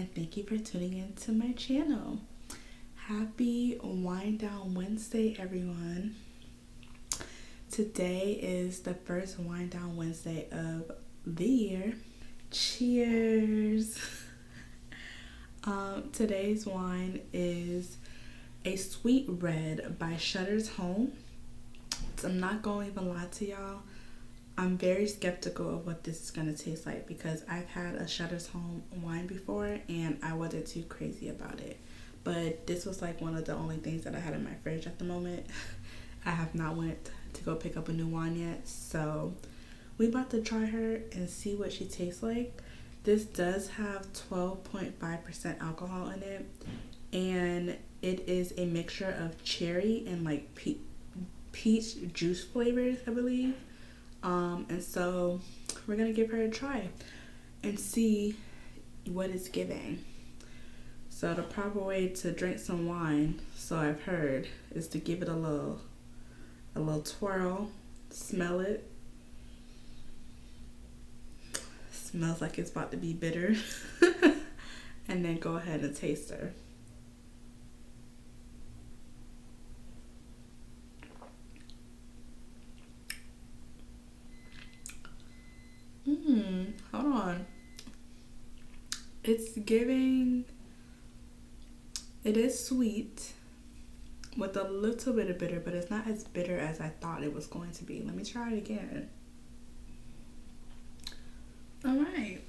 and thank you for tuning in to my channel. Happy Wind Down Wednesday, everyone. Today is the first Wind Down Wednesday of the year. Cheers! Today's wine is a sweet red by Shutter's Home. So I'm not going to even lie to y'all. I'm very skeptical of what this is going to taste like because I've had a Shutter's Home wine before and I wasn't too crazy about it. But this was like one of the only things that I had in my fridge at the moment. I have not went to go pick up a new wine yet. So we about to try her and see what she tastes like. This does have 12.5% alcohol in it. And it is a mixture of cherry and like peach juice flavors, I believe. And so we're gonna give her a try and see what it's giving. So the proper way to drink some wine, so I've heard, is to give it a little twirl, smell it. Smells like it's about to be bitter. And then go ahead and taste her. Hold on. It's giving, it is sweet with a little bit of bitter, but it's not as bitter as I thought it was going to be. Let me try it again. All right.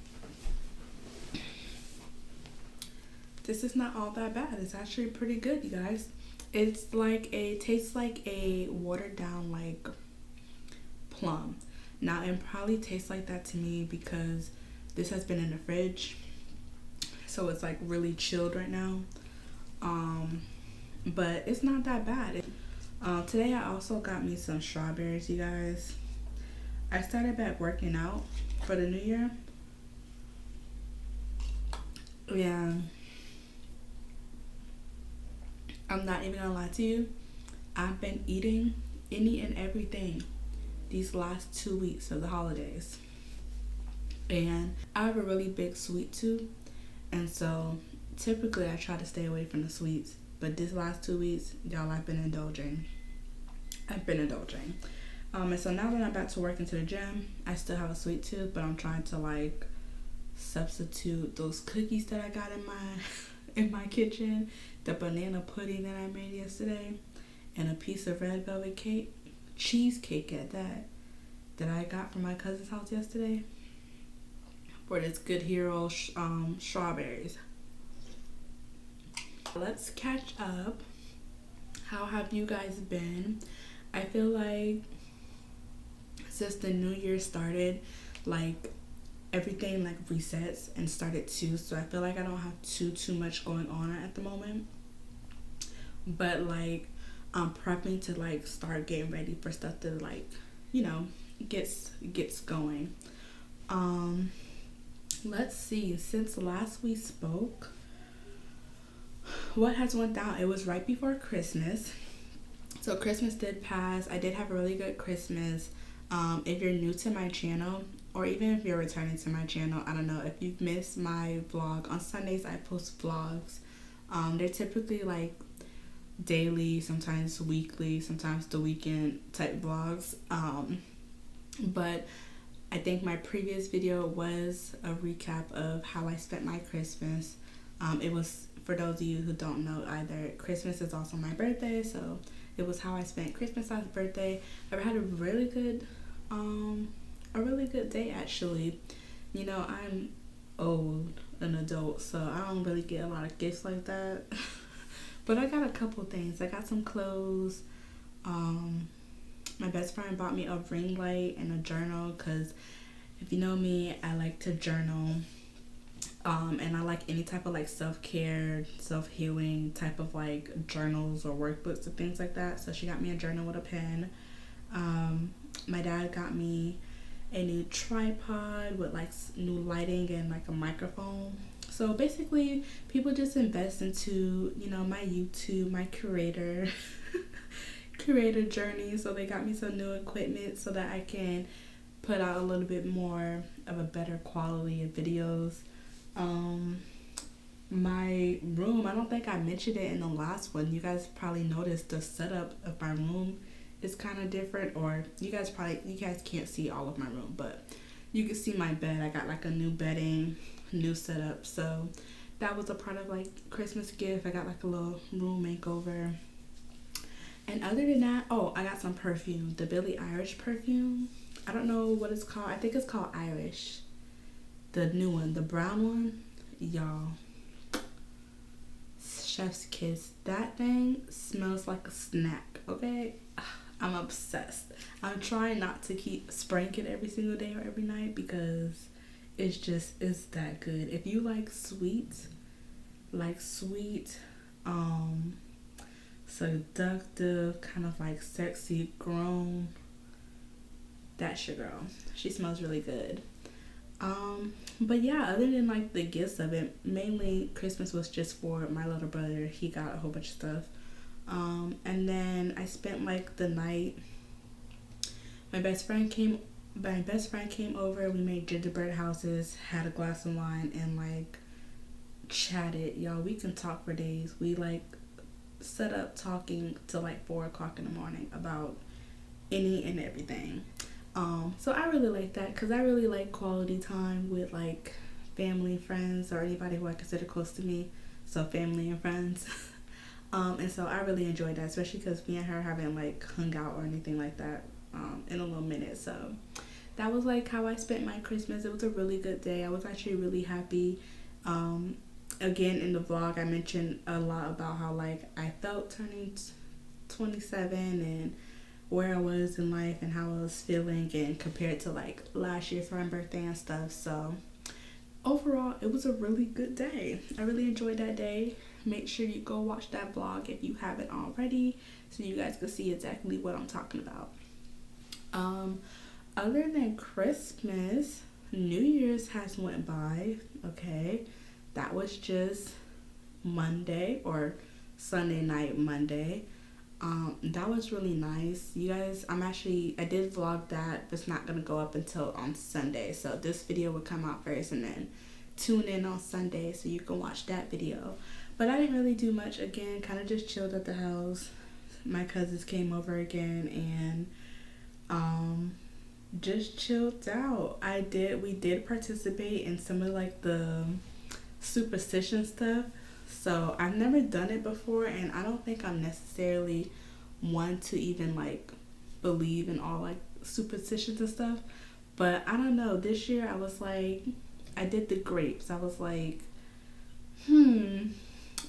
This is not all that bad. It's actually pretty good, you guys. It's like tastes like a watered down like plum. Now it probably tastes like that to me because this has been in the fridge, so it's like really chilled right now. But it's not that bad. Today I also got me some strawberries, you guys. I started back working out for the new year. Yeah, I'm not even gonna lie to you. I've been eating any and everything these last 2 weeks of the holidays. And I have a really big sweet tooth. And so typically I try to stay away from the sweets. But this last 2 weeks, y'all, I've been indulging. And so now that I'm back to working to the gym, I still have a sweet tooth, but I'm trying to like substitute those cookies that I got in my kitchen, the banana pudding that I made yesterday, and a piece of red velvet cake, cheesecake at that I got from my cousin's house yesterday, for this Good Hero strawberries. Let's catch up. How have you guys been? I feel like since the new year started, like everything like resets and started too, so I feel like I don't have too much going on at the moment. But like I'm prepping to like start getting ready for stuff to like, you know, gets going. Let's see, since last we spoke, what has went down? It was right before Christmas. So Christmas did pass. I did have a really good Christmas. If you're new to my channel, or even if you're returning to my channel, I don't know, if you've missed my vlog, on Sundays I post vlogs. They're typically like daily, sometimes weekly, sometimes the weekend type vlogs. But I think my previous video was a recap of how I spent my Christmas. It was, for those of you who don't know either, Christmas is also my birthday, so it was how I spent Christmas last birthday. I had a really good day actually. You know, I'm old, an adult, so I don't really get a lot of gifts like that. But I got a couple things. I got some clothes. My best friend bought me a ring light and a journal, because if you know me, I like to journal. And I like any type of like self-care, self-healing type of like journals or workbooks and things like that. So she got me a journal with a pen. My dad got me a new tripod with like new lighting and like a microphone. So basically people just invest into, you know, my YouTube, my creator journey. So they got me some new equipment so that I can put out a little bit more of a better quality of videos. my room, I don't think I mentioned it in the last one. You guys probably noticed the setup of my room is kind of different, or you guys can't see all of my room, but you can see my bed. I got like a new bedding, new setup. So that was a part of like Christmas gift. I got like a little room makeover. And other than that, oh, I got some perfume, the Billie Irish perfume. I don't know what it's called. I think it's called Irish. The new one, the brown one. Y'all, chef's kiss. That thing smells like a snack, okay? I'm obsessed. I'm trying not to keep spraying it every single day or every night because it's that good. If you like sweet, seductive, kind of like sexy, grown, that's your girl. She smells really good. But yeah, other than like the gifts of it, mainly Christmas was just for my little brother. He got a whole bunch of stuff. And then I spent like the night. My best friend came over. We made gingerbread houses, had a glass of wine, and like chatted. Y'all, we can talk for days. We like set up talking till like 4 o'clock in the morning about any and everything. So I really like that because I really like quality time with like family, friends, or anybody who I consider close to me. So family and friends. And so I really enjoyed that, especially because me and her haven't like hung out or anything like that in a little minute. So that was like how I spent my Christmas. It was a really good day. I was actually really happy. Again, in the vlog, I mentioned a lot about how like I felt turning 27 and where I was in life and how I was feeling, and compared to like last year for my birthday and stuff. So overall, it was a really good day. I really enjoyed that day. Make sure you go watch that vlog if you haven't already, so you guys can see exactly what I'm talking about. Other than Christmas, New Year's has went by. Okay, that was just Monday, or Sunday night Monday. That was really nice. You guys, I did vlog that, but it's not gonna go up until on Sunday. So this video will come out first, and then tune in on Sunday so you can watch that video. But I didn't really do much. Again, kind of just chilled at the house. My cousins came over again, and just chilled out. We did participate in some of like the superstition stuff. So I've never done it before, and I don't think I'm necessarily one to even like believe in all like superstitions and stuff. But I don't know, this year I was like, I did the grapes. I was like,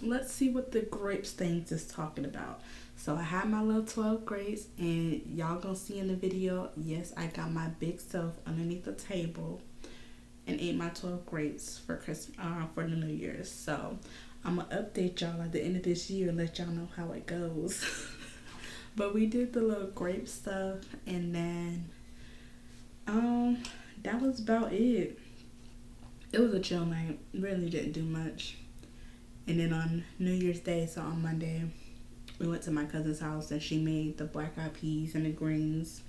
let's see what the grapes things is talking about. So I had my little 12 grapes, and y'all gonna see in the video, yes, I got my big self underneath the table and ate my 12 grapes for Christmas, for the New Year's. So I'm gonna update y'all at the end of this year and let y'all know how it goes. But we did the little grape stuff, and then that was about it. It was a chill night. Really didn't do much. And then on New Year's Day, so on Monday, we went to my cousin's house, and she made the black eyed peas and the greens.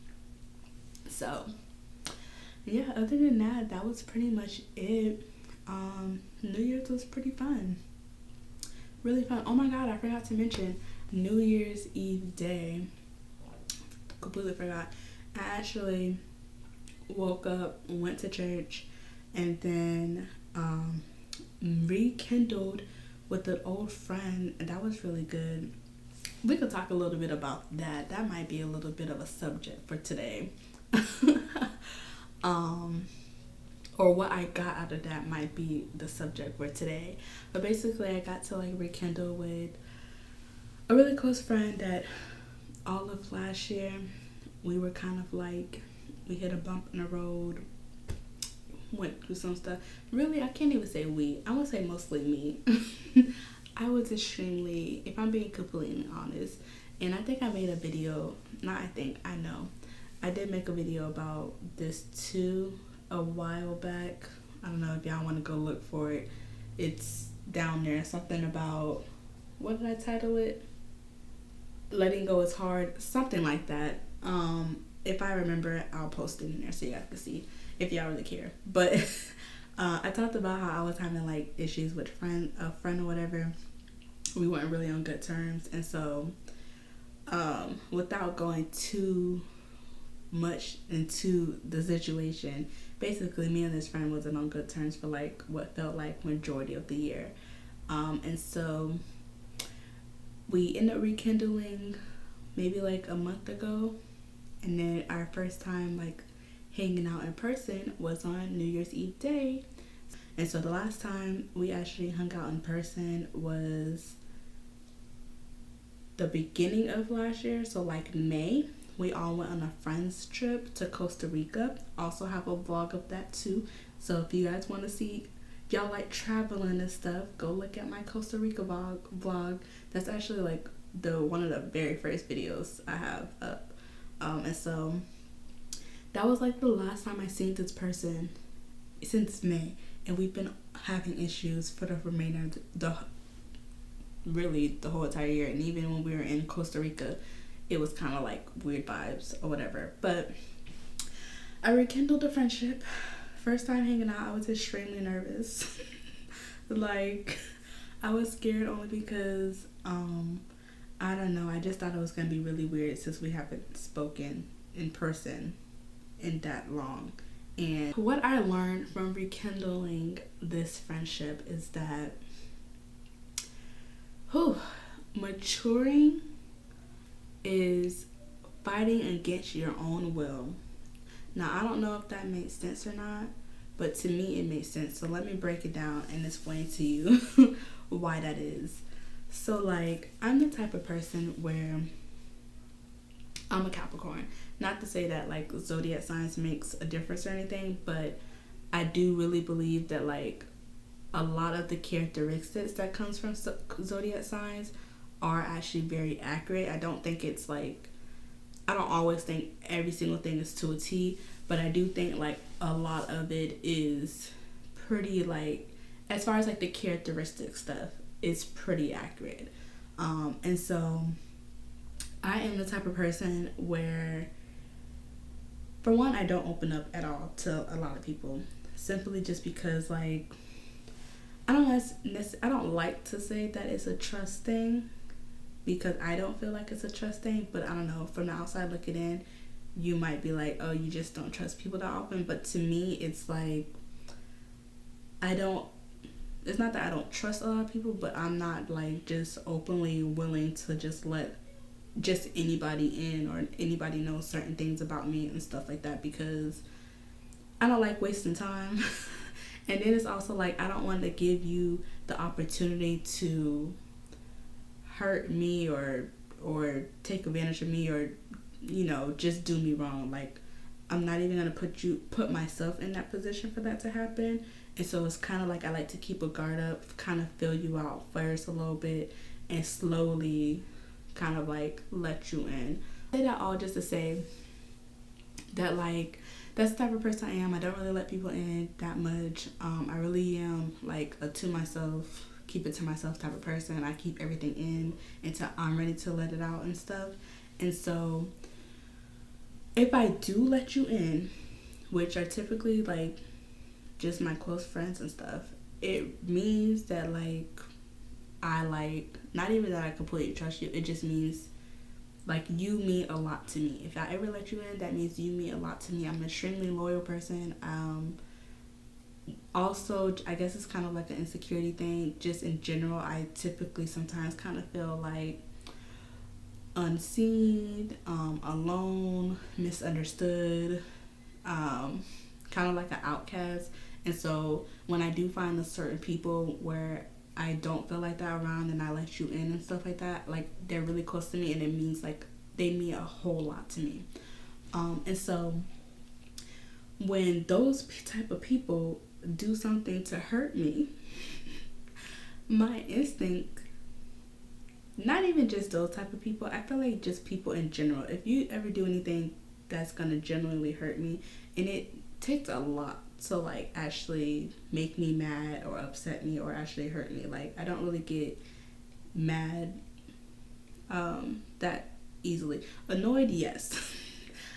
So yeah, other than that, that was pretty much it. New Year's was pretty fun. Really fun. Oh my god, I forgot to mention New Year's Eve day. Completely forgot. I actually woke up, went to church, and then rekindled with an old friend, and that was really good. We could talk a little bit about that. That might be a little bit of a subject for today. Or what I got out of that might be the subject for today. But basically, I got to like rekindle with a really close friend that all of last year we were kind of like, we hit a bump in the road, went through some stuff. Really, I can't even say we. I would say mostly me. I was extremely, if I'm being completely honest, and I think I made a video, I know. I did make a video about this too a while back. I don't know if y'all want to go look for it. It's down there. Something about, what did I title it? Letting go is hard. Something like that. If I remember it, I'll post it in there so you guys can see if y'all really care. But I talked about how I was having like issues with a friend or whatever. We weren't really on good terms, and so without going too much into the situation, basically me and this friend wasn't on good terms for like what felt like majority of the year. And so we ended up rekindling maybe like a month ago, and then our first time like hanging out in person was on New Year's Eve day. And so the last time we actually hung out in person was the beginning of last year, so like May. We all went on a friends trip to Costa Rica. Also have a vlog of that too. So if you guys want to see, if y'all like traveling and stuff, go look at my Costa Rica vlog. That's actually like the one of the very first videos I have up. And so that was like the last time I seen this person since May, and we've been having issues for the remainder of the whole entire year. And even when we were in Costa Rica, it was kind of like weird vibes or whatever. But I rekindled the friendship. First time hanging out, I was extremely nervous. Like, I was scared only because I don't know, I just thought it was gonna be really weird since we haven't spoken in person in that long. And what I learned from rekindling this friendship is that maturing is fighting against your own will. Now, I don't know if that makes sense or not, but to me it makes sense. So let me break it down and explain to you why that is. So like, I'm the type of person where I'm a Capricorn. Not to say that like zodiac signs makes a difference or anything, but I do really believe that like a lot of the characteristics that comes from zodiac signs are actually very accurate. I don't think it's like, I don't always think every single thing is to a T, but I do think like a lot of it is pretty like, as far as like the characteristic stuff, it's pretty accurate. And so I am the type of person where, for one, I don't open up at all to a lot of people, simply just because like, I don't like to say that it's a trust thing, because I don't feel like it's a trust thing, but I don't know, from the outside looking in, you might be like, oh, you just don't trust people that often. But to me, it's like, it's not that I don't trust a lot of people, but I'm not like just openly willing to just let just anybody in or anybody know certain things about me and stuff like that, because I don't like wasting time. And then it's also like, I don't want to give you the opportunity to hurt me or take advantage of me, or just do me wrong. Like, I'm not even gonna put myself in that position for that to happen. And so it's kind of like, I like to keep a guard up, kind of fill you out first a little bit, and slowly kind of like let you in. I say that all just to say that like, that's the type of person I am. I don't really let people in that much. I really am like a to myself, keep it to myself type of person. I keep everything in until I'm ready to let it out and stuff. And so if I do let you in, which are typically like just my close friends and stuff, it means that like, I like, not even that I completely trust you, it just means like you mean a lot to me. If I ever let you in, that means you mean a lot to me. I'm an extremely loyal person. Also, I guess it's kind of like an insecurity thing. Just in general, I typically sometimes kind of feel like unseen, alone, misunderstood, kind of like an outcast. And so when I do find a certain people where I don't feel like that around, and I let you in and stuff like that, like they're really close to me, and it means like they mean a whole lot to me. And so when those type of people do something to hurt me, my instinct, not even just those type of people, I feel like just people in general, if you ever do anything that's gonna genuinely hurt me, and it takes a lot to like actually make me mad or upset me or actually hurt me. Like, I don't really get mad that easily. Annoyed, yes.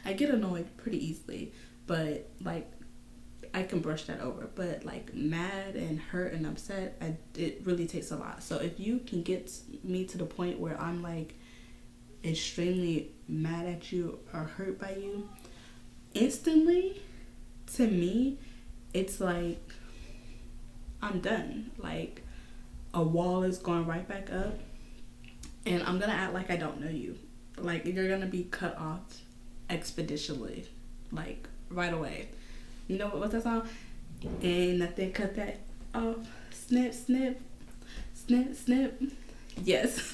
I get annoyed pretty easily, but like I can brush that over. But like mad and hurt and upset, it really takes a lot. So if you can get me to the point where I'm like extremely mad at you or hurt by you, instantly, to me, it's like I'm done. Like a wall is going right back up, and I'm gonna act like I don't know you. Like you're gonna be cut off expeditiously, like right away. You know what's that song? Ain't nothing cut that off. Snip, snip, snip, snip. Yes.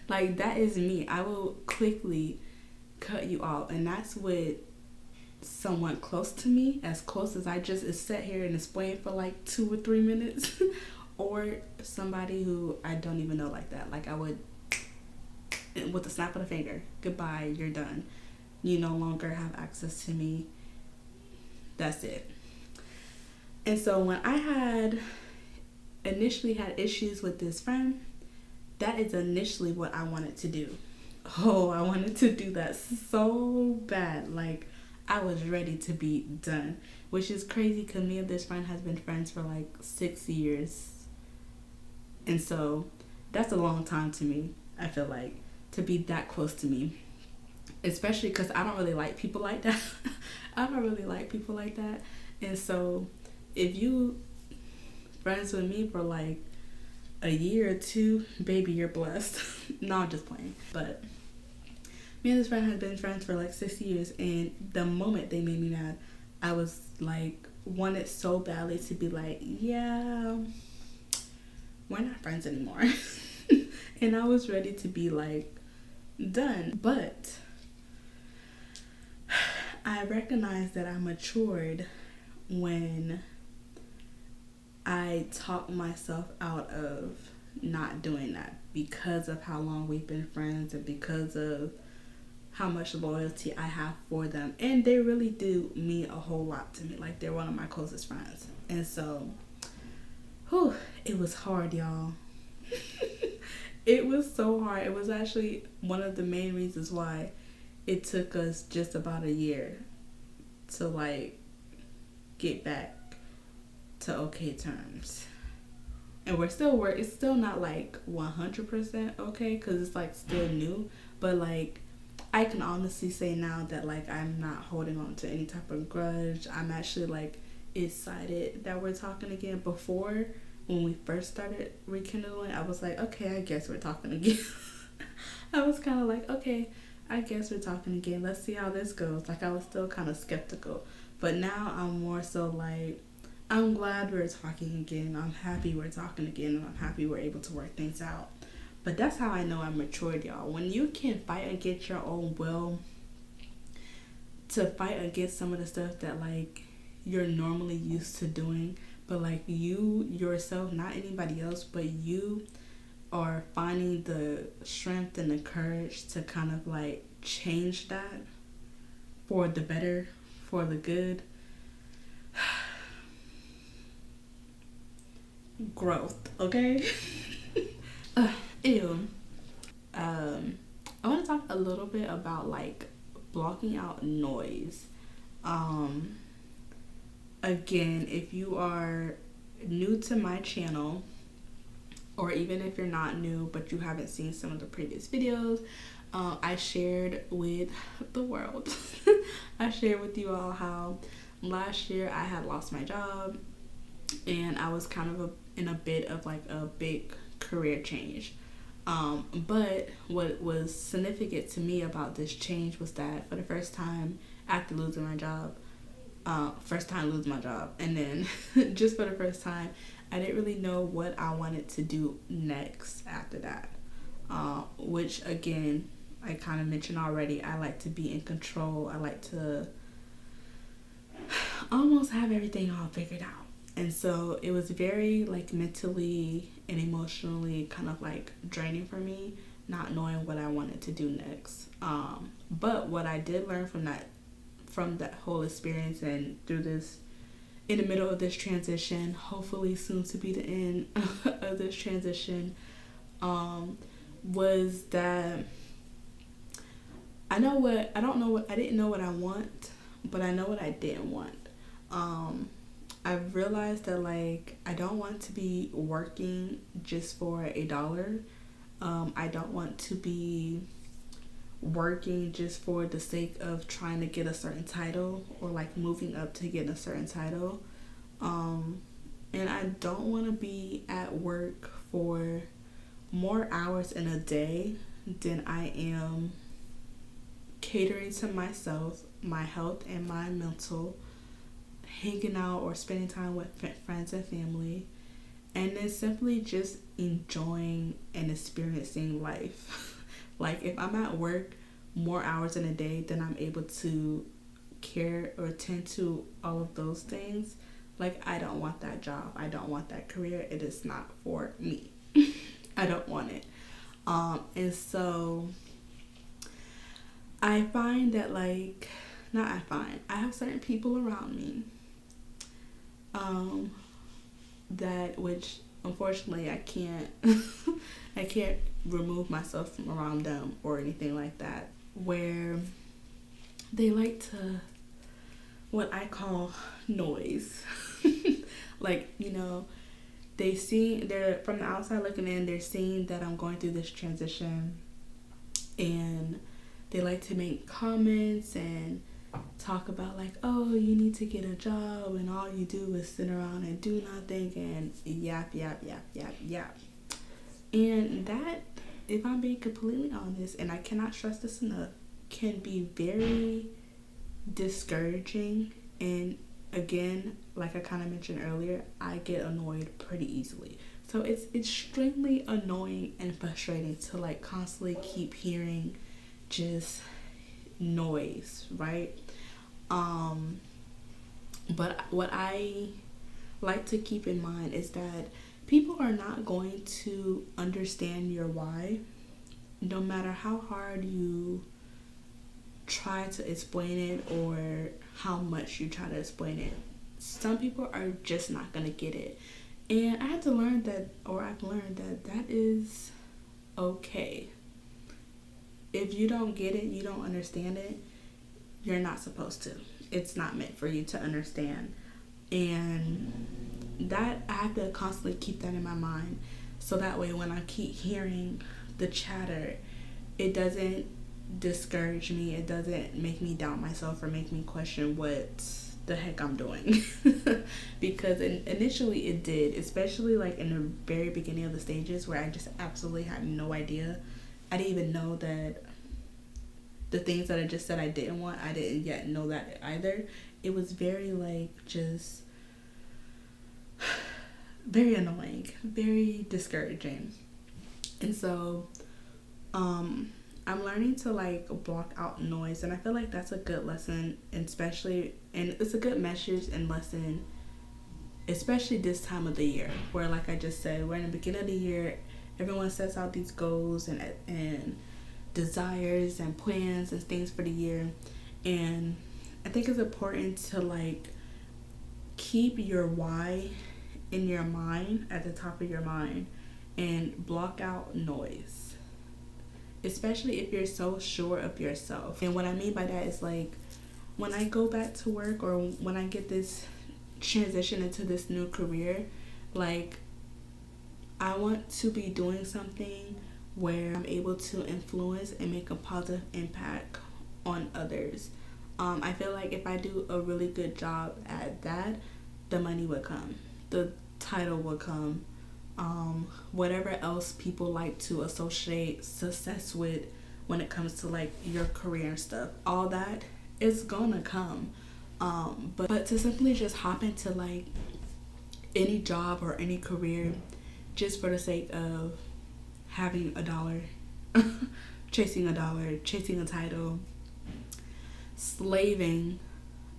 Like that is me. I will quickly cut you off, and that's with someone close to me, as close as I just is sit here and explain for like 2 or 3 minutes, or somebody who I don't even know like that. Like I would, with a snap of the finger, goodbye, you're done. You no longer have access to me. That's it. And so when I had initially had issues with this friend, that is initially what I wanted to do. Oh, I wanted to do that so bad. Like I was ready to be done, which is crazy because me and this friend has been friends for like 6 years. And so that's a long time to me, I feel like, to be that close to me. Especially because I don't really like people like that. I don't really like people like that. And so if you friends with me for like a year or two, baby, you're blessed. No, I'm just playing. But me and this friend had been friends for like 6 years, and the moment they made me mad, I was like, wanted so badly to be like, yeah, we're not friends anymore. And I was ready to be like done. But I recognized that I matured when I talked myself out of not doing that, because of how long we've been friends and because of how much loyalty I have for them. And they really do mean a whole lot to me. Like they're one of my closest friends. And so, whew, it was hard, y'all. It was so hard. It was actually one of the main reasons why it took us just about a year to like get back to okay terms. And it's still not like 100% okay, because it's like still new, but like I can honestly say now that like I'm not holding on to any type of grudge. I'm actually like excited that we're talking again. Before, when we first started rekindling, I was like, okay, I guess we're talking again. I was kind of like, okay, I guess we're talking again. Let's see how this goes. Like I was still kind of skeptical, but now I'm more so like, I'm glad we're talking again. I'm happy we're talking again, and I'm happy we're able to work things out. But that's how I know I matured, y'all. When you can fight against your own will, to fight against some of the stuff that like you're normally used to doing, but like you yourself, not anybody else, but you are finding the strength and the courage to kind of like change that for the better, for the good. Growth, okay? Ew. I want to talk a little bit about like blocking out noise. Again, if you are new to my channel, or even if you're not new but you haven't seen some of the previous videos, I shared with the world. I shared with you all how last year I had lost my job, and I was kind of in a bit of like a big career change. But what was significant to me about this change was that for the first time after losing my job, losing my job, and then just for the first time, I didn't really know what I wanted to do next after that. Which again, I kind of mentioned already, I like to be in control. I like to almost have everything all figured out. And so it was very like mentally and emotionally kind of like draining for me, not knowing what I wanted to do next. But what I did learn from that whole experience, and through this, in the middle of this transition, hopefully soon to be the end of this transition, was that I didn't know what I want, but I know what I didn't want. I've realized that like I don't want to be working just for a dollar. I don't want to be working just for the sake of trying to get a certain title or like moving up to get a certain title. And I don't want to be at work for more hours in a day than I am catering to myself, my health, and my mental, hanging out or spending time with friends and family, and then simply just enjoying and experiencing life. Like if I'm at work more hours in a day than I'm able to care or tend to all of those things, like I don't want that job. I don't want that career. It is not for me. I don't want it. And so I find that like, not I find, I have certain people around me that which unfortunately I can't I can't remove myself from around them or anything like that, where they like to, what I call noise. Like, you know, they're from the outside looking in, they're seeing that I'm going through this transition, and they like to make comments and talk about like, oh, you need to get a job and all you do is sit around and do nothing and yap yap yap yap yap. And that, if I'm being completely honest, and I cannot stress this enough, can be very discouraging. And again, like I kind of mentioned earlier, I get annoyed pretty easily. So it's extremely annoying and frustrating to like constantly keep hearing just noise, right? But what I like to keep in mind is that people are not going to understand your why, no matter how hard you try to explain it or how much you try to explain it. Some people are just not gonna get it. And I had to learn that, or I've learned that that is okay. If you don't get it, you don't understand it, you're not supposed to. It's not meant for you to understand. And that, I have to constantly keep that in my mind, so that way when I keep hearing the chatter, it doesn't discourage me, it doesn't make me doubt myself or make me question what the heck I'm doing. Because initially it did, especially like in the very beginning of the stages where I just absolutely had no idea. I didn't even know that the things that I just said I didn't want, I didn't yet know that either. It was very like just very annoying, very discouraging. And so I'm learning to like block out noise, and I feel like that's a good lesson, and especially, and it's a good message and lesson, especially this time of the year, where like I just said, we're in the beginning of the year, everyone sets out these goals and desires and plans and things for the year. And I think it's important to like keep your why in your mind, at the top of your mind, and block out noise, especially if you're so sure of yourself. And what I mean by that is like, when I go back to work or when I get this transition into this new career, like I want to be doing something where I'm able to influence and make a positive impact on others. I feel like if I do a really good job at that, the money would come, the title would come, whatever else people like to associate success with when it comes to like your career and stuff, all that is gonna come. But to simply just hop into like any job or any career just for the sake of having a dollar, chasing a title, slaving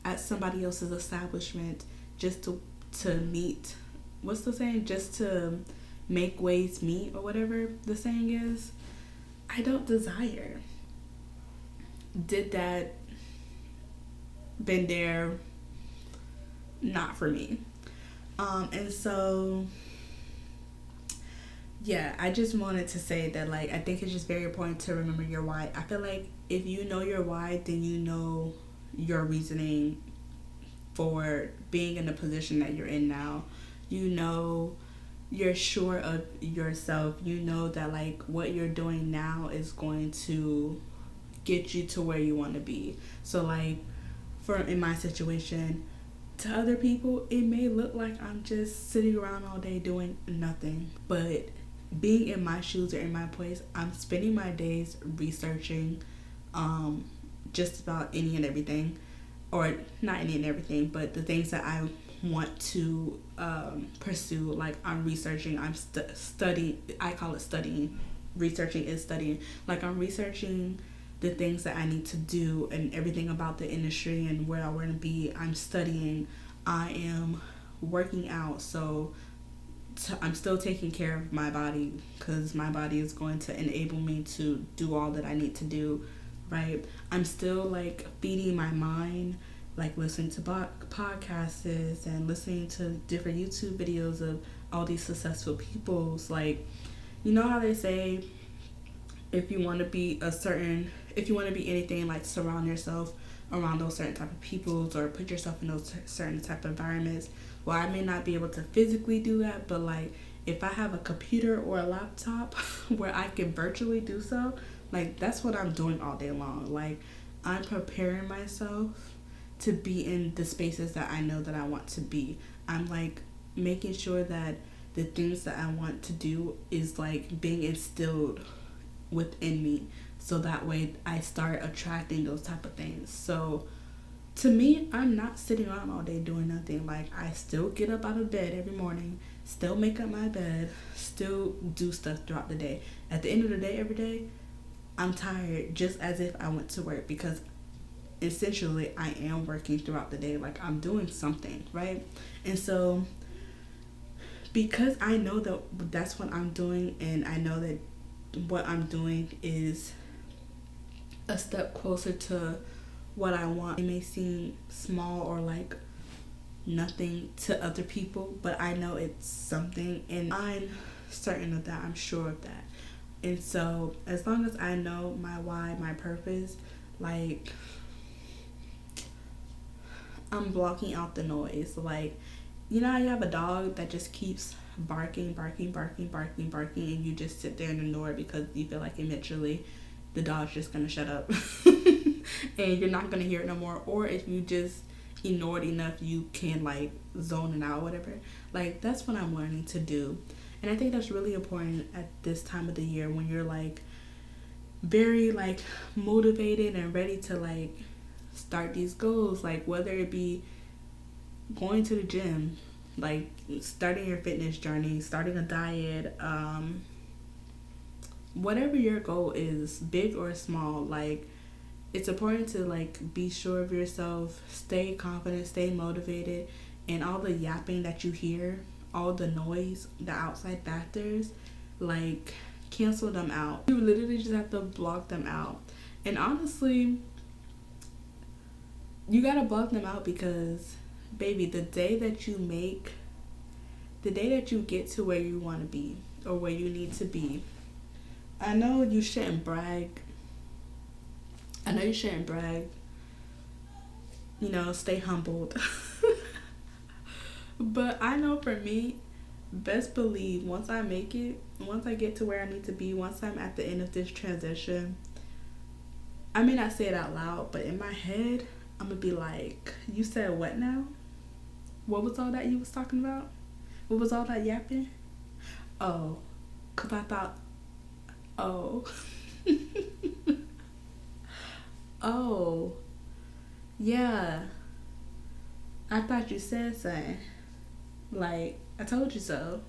at somebody else's establishment just to meet, what's the saying, just to make ways meet, or whatever the saying is, I don't desire. Did that, been there, not for me. And so yeah, I just wanted to say that like I think it's just very important to remember your why. I feel like if you know your why, then you know your reasoning for being in the position that you're in now. You know, you're sure of yourself. You know that like what you're doing now is going to get you to where you want to be. So like for in my situation, to other people it may look like I'm just sitting around all day doing nothing, but being in my shoes or in my place, I'm spending my days researching just about any and everything, or not any and everything, but the things that I want to pursue. Like I'm researching, I'm studying. I call it studying. Researching is studying. Like I'm researching the things that I need to do and everything about the industry and where I want to be. I'm studying. I am working out. So I'm still taking care of my body because my body is going to enable me to do all that I need to do, right? I'm still like feeding my mind, like listening to podcasts and listening to different YouTube videos of all these successful people's. Like, you know how they say if you want to be anything, like surround yourself around those certain type of peoples or put yourself in those certain type of environments. Well, I may not be able to physically do that, but like if I have a computer or a laptop where I can virtually do so, like that's what I'm doing all day long. Like I'm preparing myself to be in the spaces that I know that I want to be. I'm like making sure that the things that I want to do is like being instilled within me, so that way I start attracting those type of things. So to me, I'm not sitting around all day doing nothing. Like I still get up out of bed every morning, still make up my bed, still do stuff throughout the day. At the end of the day, every day, I'm tired just as if I went to work, because essentially I am working throughout the day. Like I'm doing something, right? And so because I know that that's what I'm doing, and I know that what I'm doing is a step closer to what I want. It may seem small or like nothing to other people, but I know it's something, and I'm certain of that. I'm sure of that. And so as long as I know my why, my purpose, like I'm blocking out the noise. Like, you know how you have a dog that just keeps barking, and you just sit there and ignore it because you feel like eventually the dog's just gonna shut up and you're not gonna hear it no more. Or if you just ignore it enough, you can like zone it out, whatever. Like that's what I'm learning to do. And I think that's really important at this time of the year when you're like very like motivated and ready to like start these goals, like whether it be going to the gym, like starting your fitness journey, starting a diet, whatever your goal is, big or small. Like it's important to like be sure of yourself, stay confident, stay motivated, and all the yapping that you hear, all the noise, the outside factors, like cancel them out. You literally just have to block them out. And honestly, you gotta block them out because baby, the day that you get to where you want to be or where you need to be, I know you shouldn't brag. You know, stay humbled. But I know for me, best believe once I make it, once I get to where I need to be, once I'm at the end of this transition, I may not say it out loud, but in my head, I'm gonna be like, you said what now? What was all that you was talking about? What was all that yapping? Oh, because I thought, oh. Oh, yeah. I thought you said something. Like, I told you so.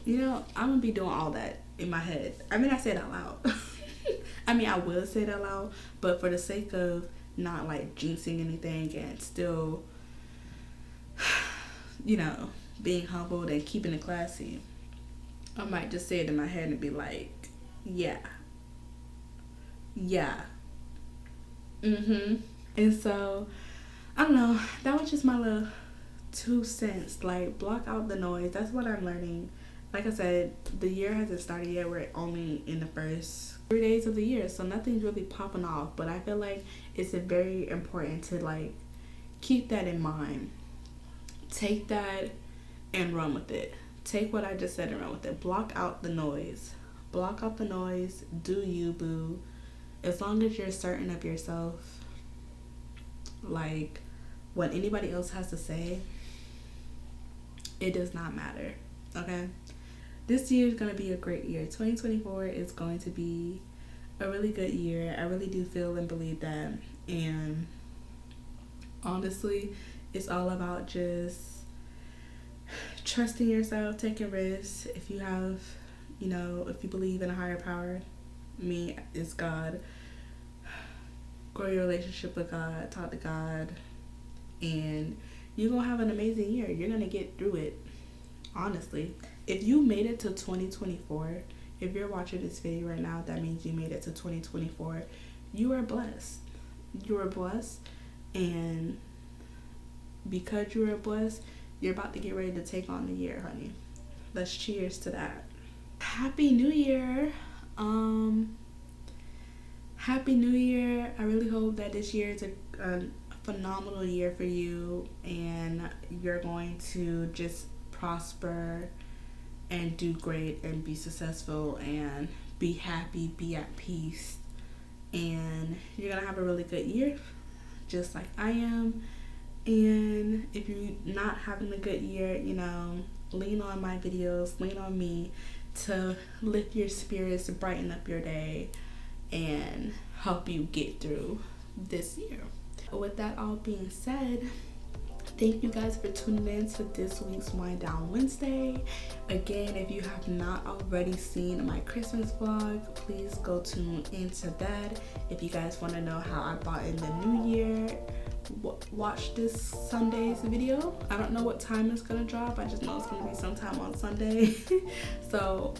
You know, I'm going to be doing all that in my head. I mean, I say it out loud. I mean, I will say it out loud, but for the sake of not like jinxing anything and still, you know, being humbled and keeping it classy, I might just say it in my head and be like, yeah. And so, I don't know, that was just my little 2 cents. Like, block out the noise. That's what I'm learning. Like I said, the year hasn't started yet. We're only in the first 3 days of the year, so nothing's really popping off. But I feel like it's very important to like keep that in mind. Take that and run with it. Take what I just said and run with it. Block out the noise. Block out the noise. Do you, boo. As long as you're certain of yourself, like what anybody else has to say, it does not matter. Okay? This year is going to be a great year. 2024 is going to be a really good year. I really do feel and believe that. And honestly, it's all about just trusting yourself, taking risks. If you have, if you believe in a higher power, me is God. Grow your relationship with God, talk to God, and you're going to have an amazing year. You're going to get through it, honestly. If you made it to 2024, if you're watching this video right now, that means you made it to 2024. You are blessed. You are blessed, and because you are blessed, you're about to get ready to take on the year, honey. Let's cheers to that. Happy New Year. Happy New Year. I really hope that this year is a phenomenal year for you, and you're going to just prosper and do great and be successful and be happy, be at peace, and you're gonna have a really good year, just like I am. And if you're not having a good year, lean on my videos, lean on me to lift your spirits, brighten up your day, and help you get through this year. With that all being said, thank you guys for tuning in to this week's Wind Down Wednesday. Again, if you have not already seen my Christmas vlog, please go tune into that. If you guys want to know how I bought in the new year, watch this Sunday's video. I don't know what time it's gonna drop. I just know it's gonna be sometime on Sunday. So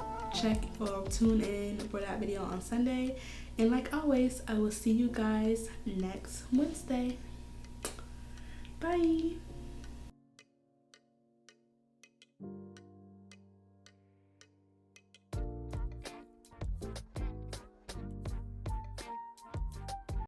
tune in for that video on Sunday. And like always, I will see you guys next Wednesday. Bye.